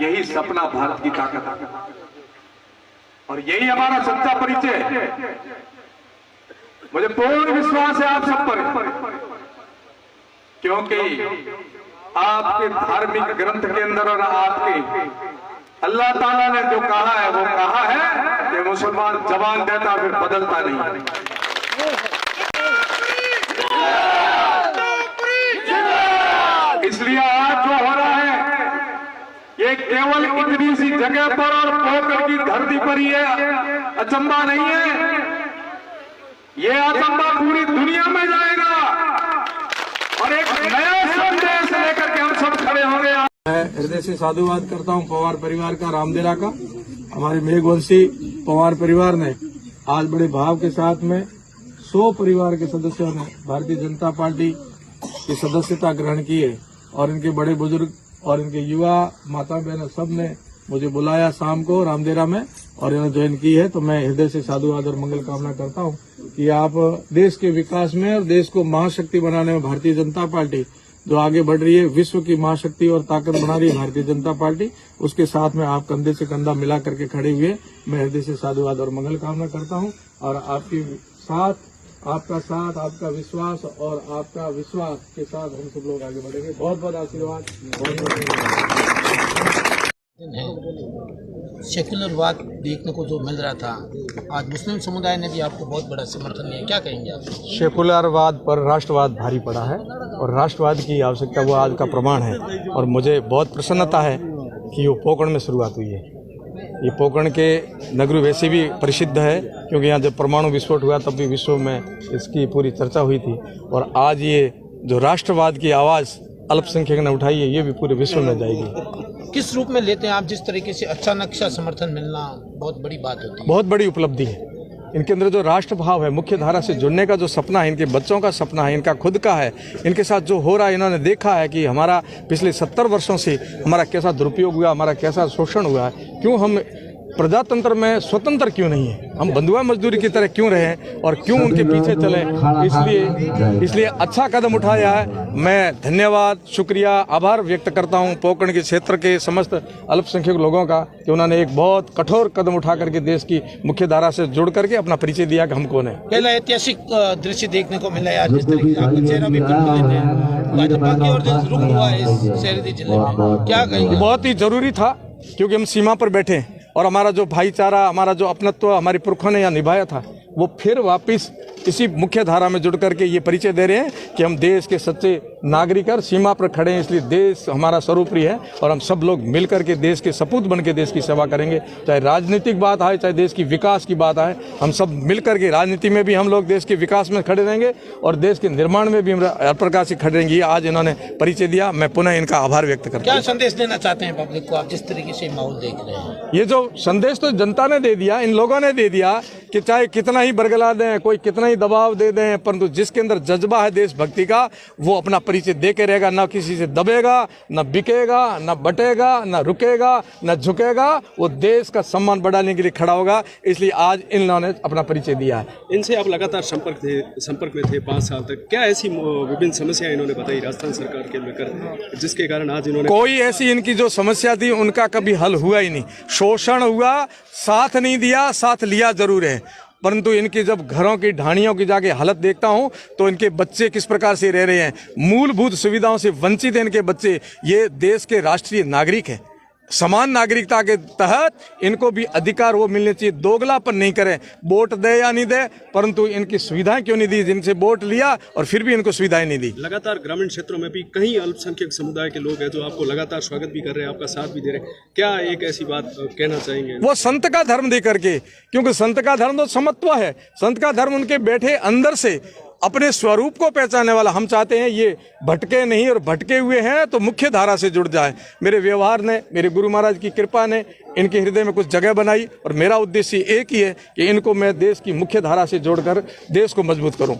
यही सपना भारत की ताकत है और यही हमारा सच्चा परिचय है। मुझे पूर्ण विश्वास है आप सब पर, क्योंकि आपके धार्मिक ग्रंथ के अंदर और आपके अल्लाह ताला ने जो कहा है वो कहा है कि मुसलमान जवान देता फिर बदलता नहीं। इसलिए आज जो हो रहा है ये केवल इतनी सी जगह पर और पोखर की धरती पर ही है, अचंबा नहीं है। ये अचंबा पूरी दुनिया में जाएगा और एक नया संदेश लेकर के हम सब खड़े होंगे। मैं हृदय से साधुवाद करता हूं पवार परिवार का, रामदेरा का। हमारे मेघवंशी पवार परिवार ने आज बड़े भाव के साथ में 100 परिवार के सदस्यों ने भारतीय जनता पार्टी की सदस्यता ग्रहण की है और इनके बड़े बुजुर्ग और इनके युवा माता बहन सब ने मुझे बुलाया शाम को रामदेरा में और इन्होंने ज्वाइन की है। तो मैं हृदय से साधुवाद और मंगल कामना करता हूं कि आप देश के विकास में और देश को महाशक्ति बनाने में भारतीय जनता पार्टी जो आगे बढ़ रही है, विश्व की महाशक्ति और ताकत बना रही है भारतीय जनता पार्टी, उसके साथ में आप कंधे से कंधा मिला करके खड़े हुए। मैं हृदय से साधुवाद और मंगल कामना करता हूं और आपके साथ आपका विश्वास और आपका विश्वास के साथ हम सब लोग आगे बढ़ेंगे। बहुत बहुत आशीर्वाद। सेकुलरवाद देखने को जो मिल रहा था, आज मुस्लिम समुदाय ने भी आपको बहुत बड़ा समर्थन दिया, क्या कहेंगे आप? सेकुलरवाद पर राष्ट्रवाद भारी पड़ा है और राष्ट्रवाद की आवश्यकता वो आज का प्रमाण है और मुझे बहुत प्रसन्नता है कि वो पोकरण में शुरुआत हुई है। ये पोकरण के नगरी वैसे भी प्रसिद्ध है क्योंकि यहाँ जब परमाणु विस्फोट हुआ तब भी विश्व में इसकी पूरी चर्चा हुई थी और आज ये जो राष्ट्रवाद की आवाज़ अल्पसंख्यक ने उठाई है ये भी पूरे विश्व में जाएगी। किस रूप में लेते हैं आप? जिस तरीके से अचानक सा समर्थन मिलना बहुत बड़ी बात होती है, बहुत बड़ी उपलब्धि है। इनके अंदर जो राष्ट्र भाव है, मुख्य धारा से जुड़ने का जो सपना है, इनके बच्चों का सपना है, इनका खुद का है, इनके साथ जो हो रहा है, इन्होंने देखा है कि हमारा पिछले 70 वर्षों से हमारा कैसा दुरुपयोग हुआ, हमारा कैसा शोषण हुआ है, क्यों हम प्रजातंत्र में स्वतंत्र क्यों नहीं है, हम बंधुआ मजदूरी की तरह क्यों रहे और क्यों उनके पीछे चले। इसलिए अच्छा कदम उठाया है। मैं धन्यवाद, शुक्रिया, आभार व्यक्त करता हूं पोकरण के क्षेत्र के समस्त अल्पसंख्यक लोगों का कि उन्होंने एक बहुत कठोर कदम उठा करके देश की मुख्य धारा से जुड़ करके अपना परिचय दिया कि हम कौन है। पहला ऐतिहासिक दृश्य देखने को मिला है, जिस तरीके से आपका चेहरा भी भाजपा की ओर से रुख हुआ है इस शहरी जिले में, क्या कहेंगे? बहुत ही जरूरी था क्योंकि हम सीमा पर बैठे हैं और हमारा जो भाईचारा, हमारा जो अपनत्व हमारे पुरखों ने यहाँ निभाया था वो फिर वापस इसी मुख्य धारा में जुड़ करके ये परिचय दे रहे हैं कि हम देश के सच्चे नागरिक और सीमा पर खड़े हैं। इसलिए देश हमारा सर्वोपरि है और हम सब लोग मिल करके देश के सपूत बन के देश की सेवा करेंगे। चाहे राजनीतिक बात आए, चाहे देश की विकास की बात आए, हम सब मिल करके राजनीति में भी हम लोग देश के विकास में खड़े रहेंगे और देश के निर्माण में भी हम हर प्रकार से खड़े रहेंगे। आज इन्होंने परिचय दिया, मैं पुनः इनका आभार व्यक्त करता हूँ। क्या संदेश देना चाहते हैं पब्लिक को आप जिस तरीके से माहौल देख रहे हैं? ये जो संदेश तो जनता ने दे दिया, इन लोगों ने दे दिया कि चाहे कितना ही बरगला दें, कोई कितना ही दबाव दे दें, परंतु जिसके अंदर जज्बा है देशभक्ति का वो अपना परिचय दे के रहेगा, ना किसी से दबेगा, ना बिकेगा, ना बटेगा, ना रुकेगा, ना झुकेगा, वो देश का सम्मान बढ़ाने के लिए खड़ा होगा। इसलिए आज इन लोगों ने अपना परिचय दिया है। इनसे आप लगातार संपर्क में थे 5 साल तक, क्या ऐसी विभिन्न समस्याएं इन्होंने बताई राजस्थान सरकार के लेकर जिसके कारण आज इन्होंने? कोई ऐसी इनकी जो समस्या थी उनका कभी हल हुआ ही नहीं। शोषण हुआ, साथ नहीं दिया, साथ लिया जरूर है, परंतु इनकी जब घरों की ढाणियों की जाके हालत देखता हूं तो इनके बच्चे किस प्रकार से रह रहे हैं, मूलभूत सुविधाओं से वंचित हैं इनके बच्चे। ये देश के राष्ट्रीय नागरिक हैं, समान नागरिकता के तहत इनको भी अधिकार वो मिलने चाहिए। दोगलापन नहीं करें, वोट दे या नहीं दे, परंतु इनकी सुविधाएं क्यों नहीं दी जिनसे वोट लिया और फिर भी इनको सुविधाएं नहीं दी। लगातार ग्रामीण क्षेत्रों में भी कई अल्पसंख्यक समुदाय के लोग हैं जो आपको लगातार स्वागत भी कर रहे हैं, आपका साथ भी दे रहे हैं, क्या एक ऐसी बात कहना चाहेंगे? वो संत का धर्म दे करके, क्योंकि संत का धर्म तो समत्व है, संत का धर्म उनके बैठे अंदर से अपने स्वरूप को पहचानने वाला। हम चाहते हैं ये भटके नहीं और भटके हुए हैं तो मुख्य धारा से जुड़ जाए। मेरे व्यवहार ने, मेरे गुरु महाराज की कृपा ने इनके हृदय में कुछ जगह बनाई और मेरा उद्देश्य एक ही है कि इनको मैं देश की मुख्य धारा से जोड़कर देश को मजबूत करूं।